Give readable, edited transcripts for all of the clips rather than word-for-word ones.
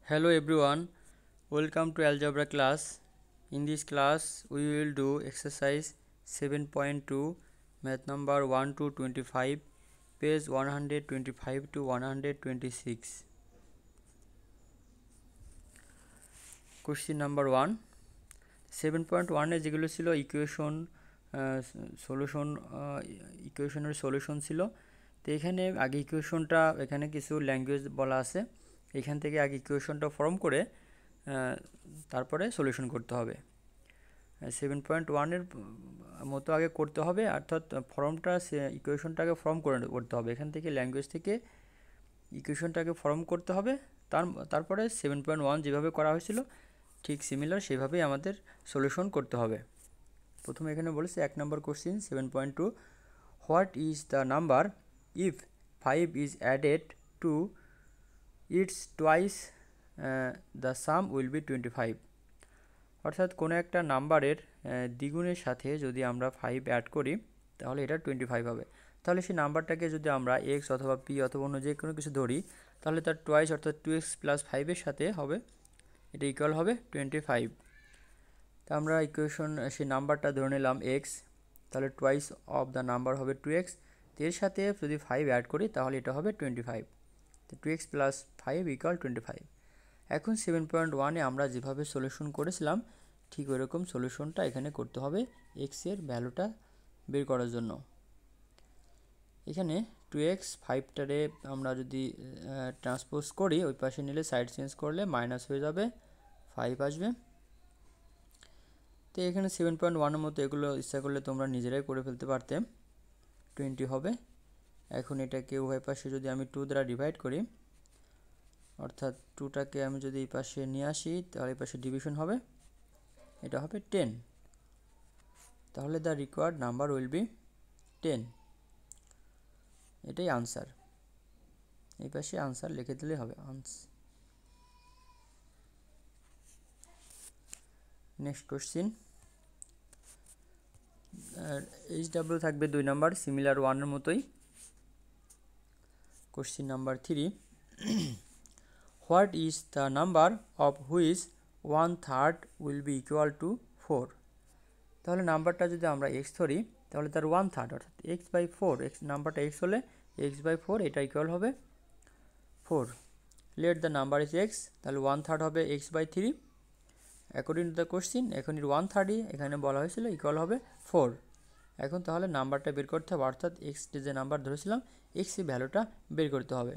Hello everyone, welcome to algebra class. In this class, we will do exercise 7.2, math number 1 to 25, page 125 to 126. Question number 1. 7.1 যেগুলো ছিল ইকুয়েশনের solution ছিল। তো এখানে আগে ইকুয়েশনটা এখানে কিছু ল্যাঙ্গুয়েজ বলা আছে, এখান থেকে আগে ইকুয়েশনটা ফর্ম করে তারপরে সলিউশন করতে হবে। 7.1-এর মতো আগে করতে হবে, অর্থাৎ ফর্মটা ইকুয়েশনটাকে ফর্ম করে করতে হবে। এখান থেকে ল্যাঙ্গুয়েজ থেকে ইকুয়েশনটাকে ফর্ম করতে হবে, তারপরে 7.1 যেভাবে করা হয়েছিল ঠিক সিমিলার সেভাবেই আমাদের সলিউশন করতে হবে। প্রথমে এখানে বলেছে 1 নম্বর question 7.2, what is the number if 5 is added to its twice the sum will be 25। অর্থাৎ কোনো একটা নাম্বারের দ্বিগুণের সাথে যদি আমরা 5 অ্যাড করি তাহলে এটা 25 হবে। তাহলে সেই নাম্বারটাকে যদি আমরা এক্স অথবা পি অথবা অন্য যে কোনো কিছু ধরি, তাহলে তার টুয়াইস অর্থাৎ 2x + 5-এর সাথে হবে, এটা ইকুয়াল হবে 25। তা আমরা সেই নাম্বারটা ধরে নিলাম এক্স, তাহলে টুয়াইস অফ দ্য নাম্বার হবে 2x, এর সাথে যদি 5 অ্যাড করি তাহলে এটা হবে 25। তো 2x + 5 = 25। এখন 7.1-এ আমরা যেভাবে সলিউশন করেছিলাম ঠিক ওইরকম সলিউশনটা এখানে করতে হবে এক্সের ভ্যালুটা বের করার জন্য। এখানে 2x 5টারে আমরা যদি ট্রান্সপোজ করি, ওই পাশে নিলে সাইড চেঞ্জ করলে মাইনাস হয়ে যাবে, 5 আসবে। তো এখানে 7.1-এর মতো এগুলো ইচ্ছা করলে তোমরা নিজেরাই করে ফেলতে পারতে, 20 হবে। এখন এটাকে উভয় পাশে যদি আমি 2 দ্বারা ডিভাইড করি, অর্থাৎ 2টাকে আমি যদি এই পাশে নিয়ে আসি তাহলে এই পাশে ডিভিশন হবে, এটা হবে 10। তাহলে the required number will B 10। এটাই আনসার, এই পাশে আনসার লিখে দিলে হবে নেক্সট কোশ্চিন HW থাকবে 2 নাম্বার, সিমিলার 1-এর মতোই। Question number 3, what is the number of which 1/3 will be equal two 4। তাহলে নাম্বারটা যদি আমরা x ধরি তাহলে তার 1/3 অর্থাৎ x/4, নাম্বারটা x হলে x/4 এটা ইকুয়াল হবে 4। Let the number is x, তাহলে 1/3 হবে x/3 according to the question. এখন 1/3 এখানে বলা হয়েছিল ইকুয়াল হবে 4। এখন তাহলে নাম্বারটা বের করতে হবে, অর্থাৎ x যে নাম্বার ধরেছিলাম x এর ভ্যালুটা বের করতে হবে।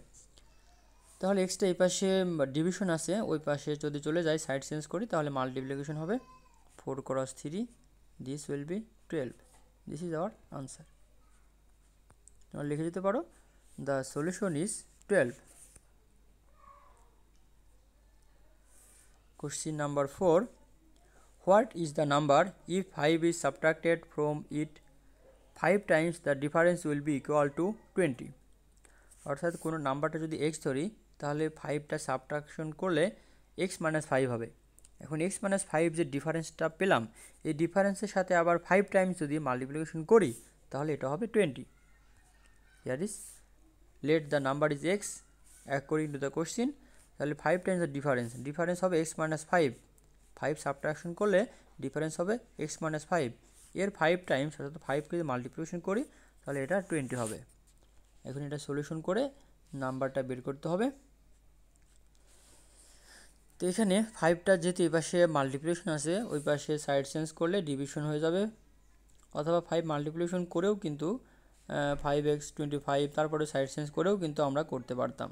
তাহলে এক্সটা এই পাশে ডিভিশন আছে, ওই পাশে যদি চলে যায় সাইড চেঞ্জ করি তাহলে মাল্টিপ্লিকেশন হবে, 4 × 3, this will be 12। This is our answer. তোমরা লিখে দিতে পারো the solution is 12। Question number 4, what is the number if 5 is subtracted from it 5 times the difference will be equal to 20। অর্থাৎ কোনো নাম্বারটা যদি x ধরি তাহলে 5টা সাবট্রাকশন করলে x - 5 হবে। এখন x - 5 যে ডিফারেন্সটা পেলাম, এই ডিফারেন্সের সাথে আবার 5 টাইমস যদি মাল্টিপ্লিকেশন করি তাহলে এটা হবে 20। Here is let the number is x according to the question. তাহলে 5 টাইমস দ্য ডিফারেন্স হবে x - 5, 5 সাবট্রাকশন করলে ডিফারেন্স হবে x - 5, এর 5 টাইমস অর্থাৎ 5কে যদি মাল্টিপ্লিকেশন করি তাহলে এটা 20 হবে। এখন এটা সলিউশন করে নাম্বারটা বের করতে হবে। তো এখানে 5টা যেহেতু এই পাশে মাল্টিপ্লিকেশন আছে, ওই পাশে সাইড চেঞ্জ করলে ডিভিশন হয়ে যাবে, অথবা 5 মাল্টিপ্লিকেশন করেও কিন্তু 5x 25 তারপরে সাইড চেঞ্জ করেও কিন্তু আমরা করতে পারতাম।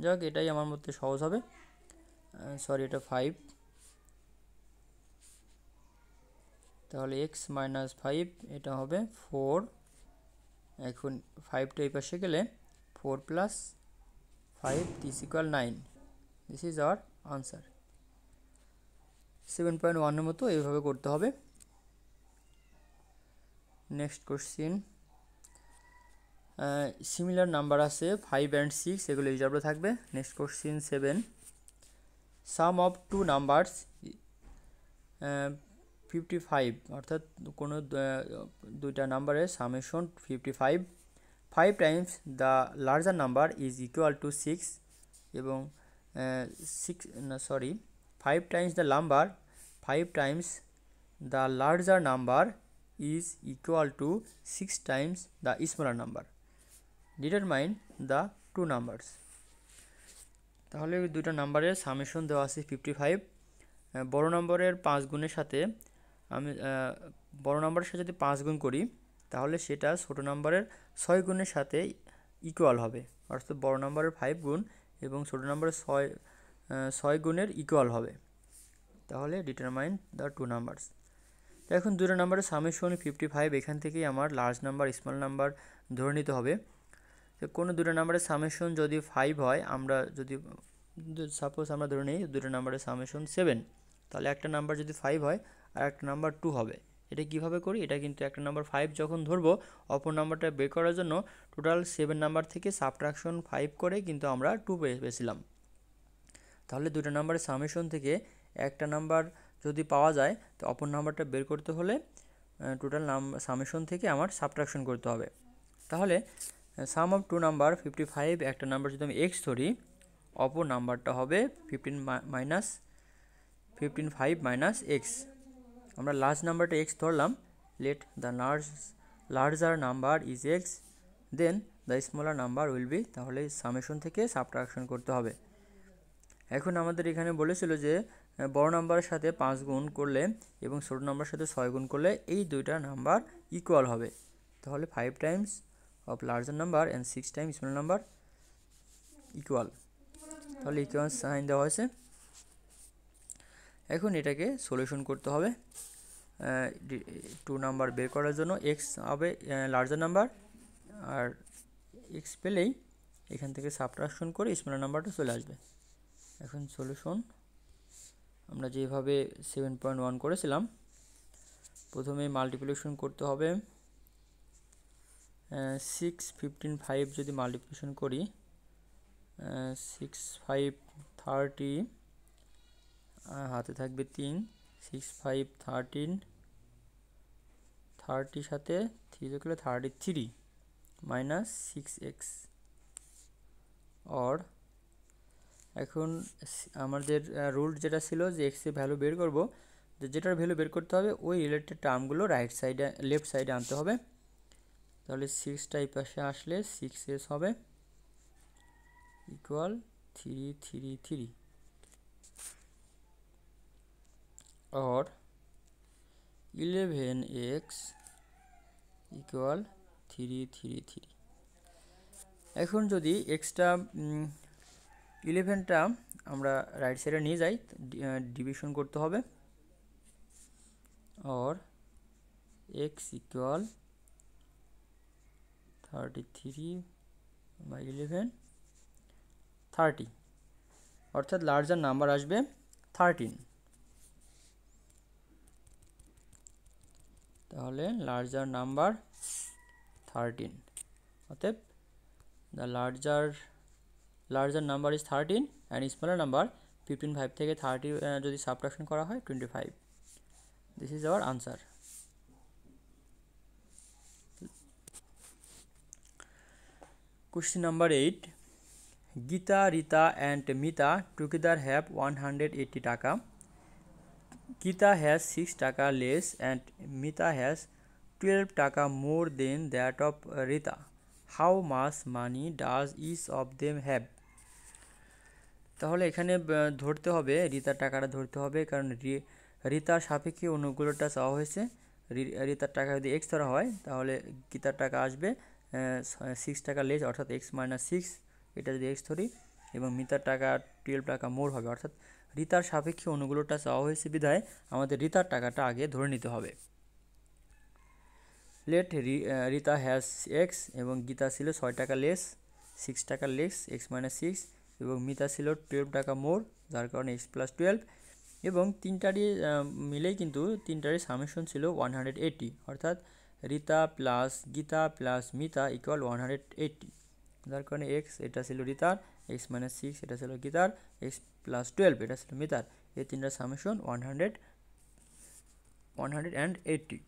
যাক, এটাই আমার মধ্যে সহজ হবে। সরি, এটা 5, তাহলে x - 5 এটা হবে 4। এখন 5টা এই পাশে গেলে 4 + 5 this equal 9। This is our answer. 7.1-এর মতো এইভাবে করতে হবে। নেক্সট কোশ্চিন, সিমিলার নাম্বার আছে 5 and 6, এগুলো হিসাবে থাকবে। Next question 7, some of 2 numbers 55, অর্থাৎ কোনো দুইটা নাম্বারের summation 55, 5 times the larger number is equal to 6, এবং সিক্স না sorry 5 times the number 5 times the larger number is equal to 6 times the smaller number. Determine the two numbers. তাহলে দুটো নাম্বারের summation দেওয়া আছে 55। বড় নম্বরের 5 গুণের সাথে আমি বড় নম্বরের সাথে যদি 5 গুণ করি তাহলে সেটা ছোট নম্বরের 6 গুণের সাথে ইকুয়াল হবে, অর্থাৎ বড় নম্বরের 5 গুণ এবং ছোট নম্বরের 6 গুণের ইকুয়াল হবে। তাহলে ডিটারমাইন দ্য টু নাম্বারস। তো এখন দুটো নাম্বারের সামেশন 55, এখান থেকেই আমার লার্জ নাম্বার স্মল নাম্বার ধরে নিতে হবে। তো কোনো দুটো নাম্বারের সামেশন যদি 5 হয়, আমরা যদি সাপোজ আমরা ধরে নিই দুটো নাম্বারের সামেশন 7, তাহলে একটা নাম্বার যদি 5 হয় আর একটা নাম্বার 2 হবে। এটা কিভাবে করি? এটা কিন্তু একটা নাম্বার 5 যখন ধরবো, অপর নাম্বারটা বের করার জন্য টোটাল 7 নাম্বার থেকে সাবট্রাকশন 5 করে কিন্তু আমরা 2 পেয়েছিলাম। তাহলে দুটো নাম্বারের সামেশন থেকে একটা নাম্বার যদি পাওয়া যায়, তো অপর নাম্বারটা বের করতে হলে টোটাল সামেশন থেকে আমার সাবট্রাকশন করতে হবে। তাহলে সাম অফ টু নাম্বার 55, একটা নাম্বার যদি আমি এক্স ধরি, অপর নাম্বারটা হবে 5 মাইনাস এক্স। আমরা লার্জ নাম্বারটা এক্স ধরলাম, let the larger number is x, then the smaller number will be, তাহলে সামেশন থেকে সাবট্রাকশন করতে হবে। এখন আমাদের এখানে বলেছিল যে বড় নাম্বারের সাথে 5 গুণ করলে এবং ছোট নাম্বারের সাথে 6 গুণ করলে এই দুইটা নাম্বার ইকুয়াল হবে। তাহলে 5 Times of larger number and 6 Times small number equal. তাহলে ইকুয়াল সাইন দেওয়া হয়েছে। এখন এটাকে সলিউশন করতে হবে। 2 নাম্বার বের করার জন্য এক্স হবে লার্জার নাম্বার, আর এক্স পেলেই এখান থেকে সাবট্রাকশন করে স্মলার নাম্বারটা চলে আসবে। এখন সলিউশন আমরা যেভাবে 7.1 করেছিলাম, প্রথমে মাল্টিপ্লিকেশন করতে হবে। 6 15 5 যদি মাল্টিপ্লিকেশন করি, 6 5 30, হাতে থাকবে 3, 6 5 13, 30 সাথে 3 যোগ করলে 33 মাইনাস 6x। অর এখন আমাদের রুল যেটা ছিল যে এক্স এর ভ্যালু বের করব, যেটার ভ্যালু বের করতে হবে ওই রিলেটেড টার্মগুলো লেফট সাইডে আনতে হবে। তাহলে 6টা এই পাশে আসলে 6s হবে ইকুয়াল 333, और 11x ইকুয়াল 333। এখন যদি এক্সটা 11টা আমরা রাইট সাইডে নিয়ে যাই, ডিভিশন করতে হবে, और x ইকুয়াল 33 বাই 11 30, অর্থাৎ লার্জার নাম্বার আসবে 13। তাহলে লার্জার নাম্বার 13, অতএব the larger number is 13 and smaller number 15 5 থেকে 30 যদি সাবট্রাকশন করা হয় 25। This is our answer. Question number 8. Geeta, Rita and Mita together have 180 taka. Geeta has 6 taka less and Mita has 12 taka more than that of Rita. How much money does each of them have? তাহলে এখানে ধরতে হবে রিতার টাকাটা ধরতে হবে, কারণ রিতার সাপেক্ষে অন্যগুলোটা চাওয়া হয়েছে। রিতার টাকা যদি এক্স ধরা হয় তাহলে গীতার টাকা আসবে 6 টাকা লেস, অর্থাৎ এক্স মাইনাস 6, এটা যদি এক্স ধরি, এবং মিতার টাকা 12 টাকা মোর হবে, অর্থাৎ রিতার সাপেক্ষে অন্যগুলোটা চাওয়া হয়েছে বিধায় আমাদের রিতার টাকাটা আগে ধরে নিতে হবে। লেট রিতা হ্যাজ এক্স এবং গীতা ছিল 6 টাকা লেস, 6 টাকা লেস এক্স মাইনাস 6, এবং মিতা ছিল 12 টাকা মোর, যার কারণে এক্স প্লাস 12, এবং তিনটারই মিলেই কিন্তু তিনটারই সামেশন ছিল 180, অর্থাৎ Rita plus Gita plus Mita equal 180, যার কারণে এক্স এটা ছিল রিতার, এক্স মাইনাস 6 এটা ছিল গীতার, এক্স প্লাস 12 এটা ছিল মিতার, এই তিনটার সামেশন 180।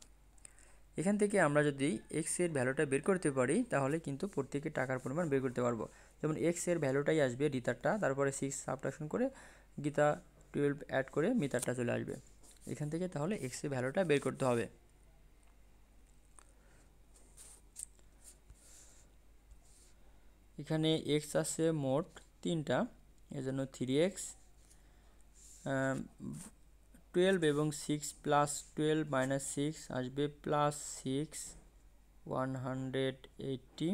এখান থেকে আমরা যদি এক্স এর ভ্যালুটা বের করতে পারি তাহলে কিন্তু প্রত্যেকের টাকার পরিমাণ বের করতে পারবো। যেমন এক্স এর ভ্যালুটাই আসবে রিতারটা, তারপরে 6 সাবট্রাকশন করে গীতা 12 অ্যাড করে মিতারটা চলে আসবে। এখান থেকে তাহলে এক্স এর ভ্যালুটা বের করতে হবে। এখানে এক্স আছে মোট 3টা, এজন্য 3x, 12 এবং 6 প্লাস 12 মাইনাস 6 আসবে প্লাস 6 180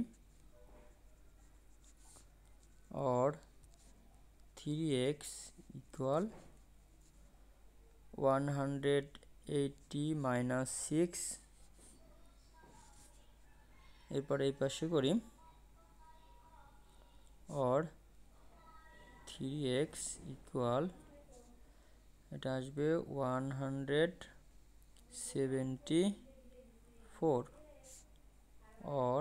और 3x ইকুয়াল 180 মাইনাস 6, এরপর এই পাশে করি और 3x ইকুয়াল এটা আসবে 174 और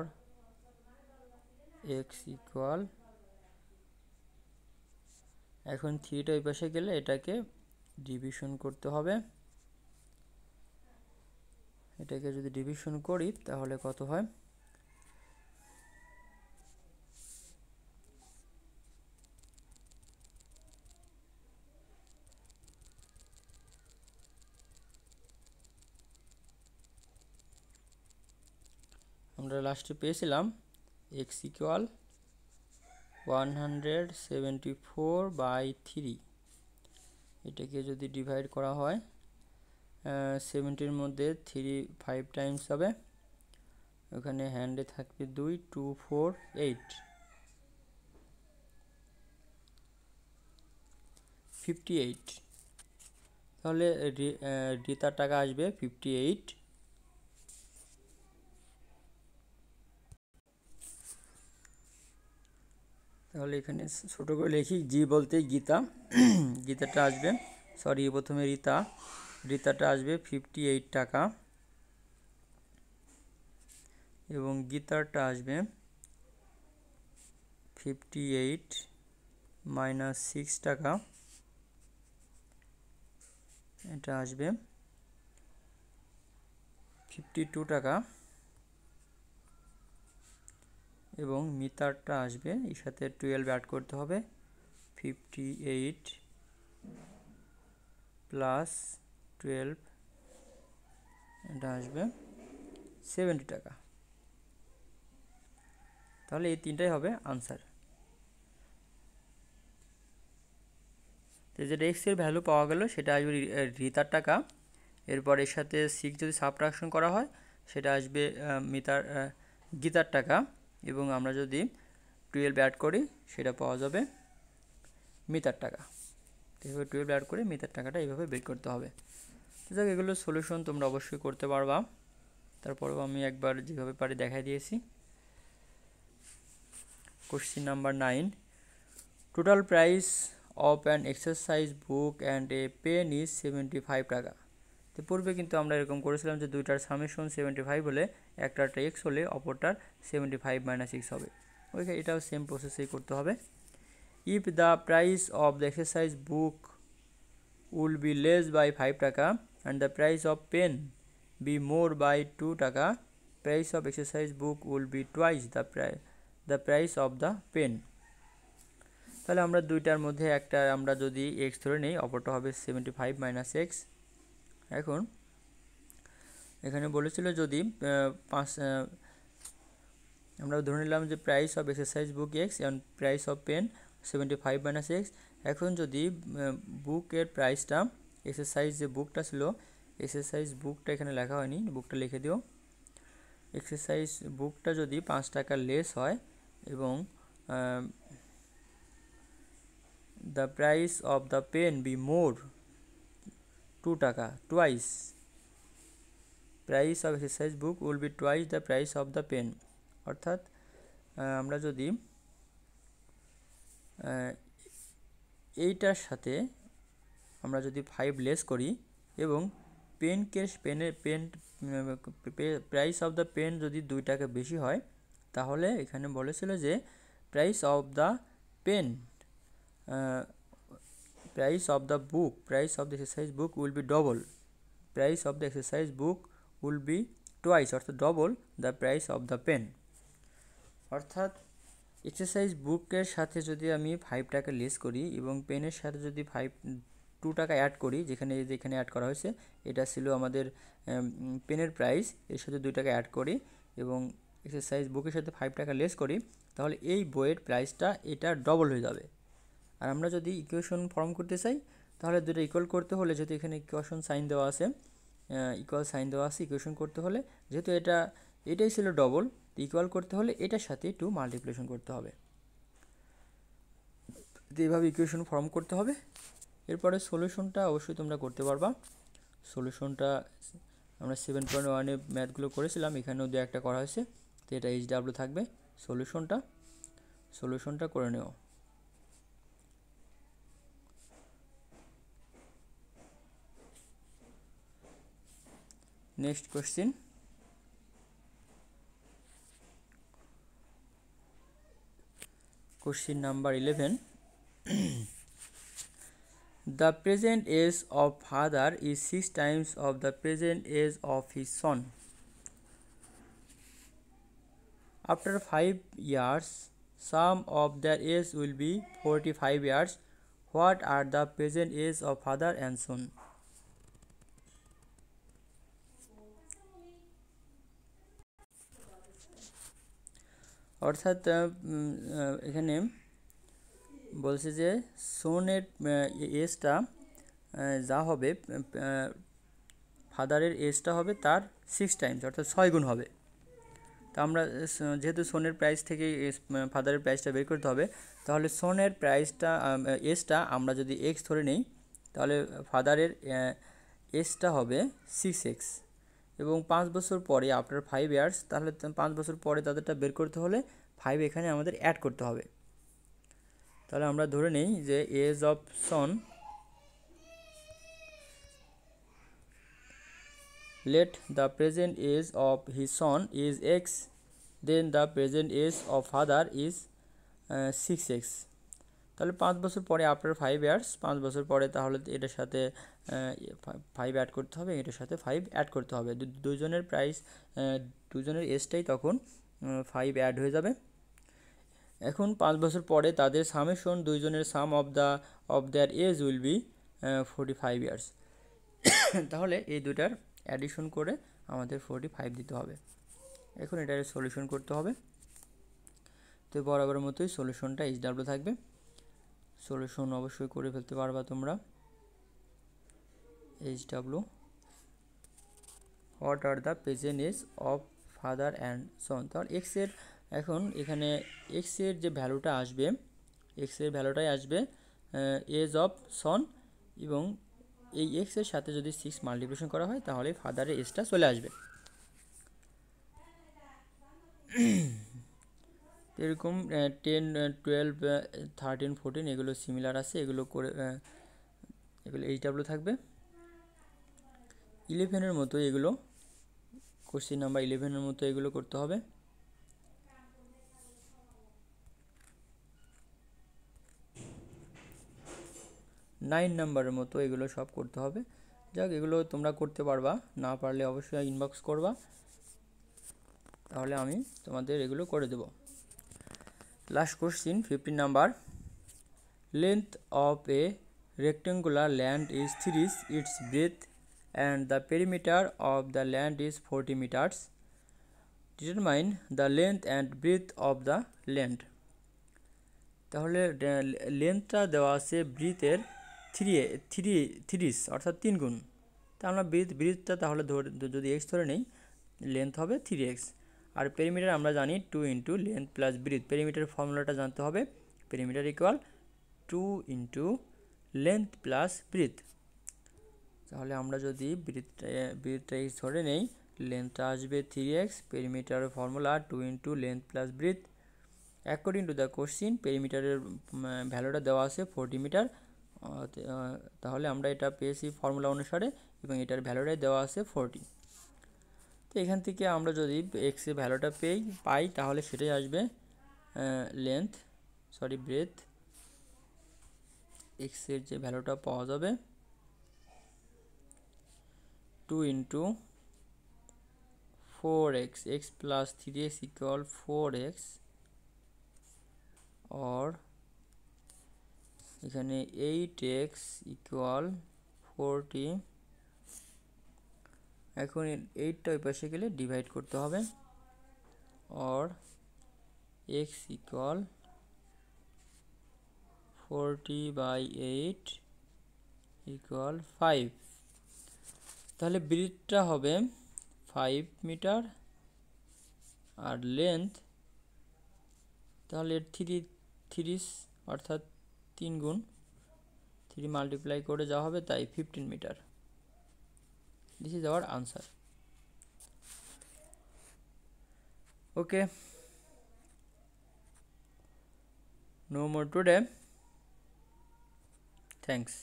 x ইকুয়াল, এখন 3টা ওই পাশে গেলে এটাকে ডিভিশন করতে হবে। এটাকে যদি ডিভিশন করি তাহলে কত হয়, আমরা লাস্টে পেয়েছিলাম x ইকুয়াল 174/3। এটাকে যদি ডিভাইড করা হয় 70-এর মধ্যে 3 5 টাইমস হবে, ওখানে হ্যান্ডে থাকবে 2 2 4 8 58, তাহলে রিতার টাকা আসবে 58। তাহলে এখানে ছোট করে লিখি, জি বলতে গীতা, গীতাটা আসবে, সরি প্রথমে রিতাটা আসবে 58 টাকা এবং গীতারটা আসবে 58 মাইনাস 6 টাকা, এটা আসবে 52 টাকা এবং মিতারটা আসবে, এর সাথে 12 অ্যাড করতে হবে, 58 প্লাস 12, এটা আসবে 70 টাকা। তাহলে এই তিনটাই হবে আনসার। তো যেটা এক্স এর ভ্যালু পাওয়া গেল সেটা আসবে রিতার টাকা, এরপর এর সাথে 6 যদি সাবট্রাকশন করা হয় সেটা আসবে গীতার টাকা, এবং আমরা যদি 12 অ্যাড করি সেটা পাওয়া যাবে মিতার টাকা। এইভাবে 12 অ্যাড করে মিতার টাকাটা এইভাবে বের করতে হবে। তো যাক, এগুলো সলিউশন তোমরা অবশ্যই করতে পারবা, তারপরেও আমি একবার যেভাবে পারি দেখাই দিয়েছি। Question number 9, total price of an exercise book and a pen is 75 টাকা। তো পূর্বে কিন্তু আমরা এরকম করেছিলাম যে দুইটার সামেশন 75 হলে একটারটা এক্স হলে অপরটার 75 মাইনাস এক্স হবে, ওইখানে এটাও সেম প্রসেসেই করতে হবে। If the price of the exercise book will be less by 5 টাকা and the price of pen be more by 2 টাকা, price of exercise book will be twice the price of the pen. তাহলে আমরা দুইটার মধ্যে একটা আমরা যদি x ধরে নিই, অপরটা হবে 75 মাইনাস এক্স। এখন এখানে বলেছিল যদি আমরা ধরে নিলাম যে price of exercise book x এবং price of pen 75 minus x. এখন যদি বুকের প্রাইসটা, এক্সারসাইজ যে বুকটা ছিল, এক্সারসাইজ বুকটা এখানে লেখা হয়নি, বুকটা লিখে দিও, এক্সারসাইজ বুকটা যদি 5 টাকা লেস হয় এবং the price of the pen be more 2 টাকা, twice price of exercise book will be twice the price of the pen। অর্থাৎ আমরা যদি এইটার সাথে আমরা যদি 5 লেস করি এবং প্রাইস অফ দ্য পেন যদি 2 টাকা বেশি হয়, তাহলে এখানে বলেছিল যে price of the pen price of the book, price of the exercise book will be double, price of the exercise book will be twice অর্থাৎ double the price of the pen। অর্থাৎ এক্সারসাইজ বুকের সাথে যদি আমি 5 টাকা less করি এবং পেনের সাথে যদি 2 টাকা অ্যাড করি, যেখানে অ্যাড করা হয়েছে এটা ছিল আমাদের পেনের প্রাইস, এর সাথে 2 টাকা অ্যাড করি এবং এক্সারসাইজ বুকের সাথে 5 টাকা লেস করি, তাহলে এই বইয়ের প্রাইসটা এটা ডবল হয়ে যাবে। আর আমরা যদি ইকুয়েশন ফর্ম করতে চাই তাহলে দুটো ইকুয়াল করতে হলে, যেহেতু এখানে ইকুয়েশন সাইন দেওয়া আছে, ইকুয়াল সাইন দেওয়া আছে, ইকুয়েশন করতে হলে যেহেতু এটাই ছিল ডবল, ইকুয়াল করতে হলে এটার সাথে একটু মাল্টিপ্লিকেশন করতে হবে। তো এইভাবে ইকুয়েশন ফর্ম করতে হবে। এরপরে সলিউশনটা অবশ্যই তোমরা করতে পারবা। সলিউশনটা আমরা 7.1-এ ম্যাথগুলো করেছিলাম, এখানেও দু একটা করা হয়েছে, তো এটা HW থাকবে। সলিউশনটা করে নেও। Next question, question number 11. The present age of father is 6 times of the present age of his son. After 5 years, sum of their age will be 45 years. What are the present age of father and son? অর্থাৎ এখানে বলছে যে সোনের এজটা যা হবে, ফাদারের এজটা হবে তার 6 Times, অর্থাৎ 6 গুণ হবে। তো আমরা যেহেতু সোনের প্রাইস থেকে ফাদারের প্রাইসটা বের করতে হবে, তাহলে সোনের প্রাইসটা এজটা আমরা যদি এক্স ধরে নেই, তাহলে ফাদারের এজটা হবে 6x, এবং 5 বছর পরে আফটার 5 ইয়ার্স, তাহলে 5 বছর পরে তাদেরটা বের করতে হলে 5 এখানে আমাদের অ্যাড করতে হবে। তাহলে আমরা ধরে নেই যে age of son, let the present age of his son is x, then the present age of father is 6x। তাহলে 5 বছর পরে আফটার 5 ইয়ার্স, 5 বছর পরে তাহলে এটার সাথে 5 অ্যাড করতে হবে, এটার সাথে 5 অ্যাড করতে হবে, দুজনের প্রাইস, দুজনের এজটাই তখন 5 অ্যাড হয়ে যাবে। এখন 5 বছর পরে তাদের সামেশন, দুইজনের sum of their age will be 45 years. তাহলে এই দুটার অ্যাডিশন করে আমাদের 45 দিতে হবে। এখন এটার সলিউশন করতে হবে। তো বরাবর মতোই সলিউশনটা HW থাকবে। সলিউশন অবশ্যই করে ফেলতে পারবা তোমরা। HW, what are the present age of father and son. তাহলে এক্সের, এখন এখানে এক্সের যে ভ্যালুটা আসবে, এক্সের ভ্যালুটাই আসবে এজ অফ সন, এবং এই এক্সের সাথে যদি 6 মাল্টিপ্লিকেশন করা হয় তাহলে ফাদারের এজটা চলে আসবে। এরকম 10, 12, 13, 14 এগুলো সিমিলার আছে, এগুলো HW থাকবে। 11-এর মতো এগুলো, কোশ্চেন নাম্বার 11-এর মতো এগুলো করতে হবে। নাইন নাম্বারের মতো এগুলো সব করতে হবে। যাক, এগুলো তোমরা করতে পারবা, না পারলে অবশ্যই ইনবক্স করবা, তাহলে আমি তোমাদের এগুলো করে দেব। Last question 15 number, length of a rectangular land is 3, its breadth and the perimeter of the land is 40 meters. Determine the length and breadth of the land. তাহলে লেন্থটা দেওয়া আছে ব্রিথের 3 অর্থাৎ 3 গুণ। তা আমরা ব্রিথটা তাহলে যদি x ধরে নেই, লেন্থ হবে 3x। আর পেরিমিটার আমরা জানি 2 ইন্টু লেন্থ প্লাস ব্রিথ। পেরিমিটারের ফর্মুলাটা জানতে হবে, perimeter equal 2 into length plus breadth. তাহলে আমরা যদি ব্রিথটা x ধরে নেই, লেন্থটা আসবে 3x, পেরিমিটারের formula 2 into length plus breadth. According to the question পেরিমিটারের ভ্যালুটা দেওয়া আছে 40 মিটার, তাহলে আমরা এটা পেয়েছি ফর্মুলা অনুসারে, এবং এটার ভ্যালুটাই দেওয়া আছে 40। তো এখান থেকে আমরা যদি এক্সের ভ্যালুটা পাই তাহলে সেটাই আসবে ব্রেথ। এক্সের যে ভ্যালুটা পাওয়া যাবে 2 into 4x, x plus 3x equal 4x, or এখানে 8x ইকুয়াল 40, এখন 8টা ওই পাশে গেলে ডিভাইড করতে হবে, or x ইকুয়াল 40/8 ইকুয়াল 5। তাহলে ব্রিথটা হবে 5 মিটার আর লেন্থ তাহলে 3 অর্থাৎ 3 গুণ 3 মাল্টিপ্লাই করে যা হবে তাই 15 metre. This is our answer. Okay, no more today. Thanks.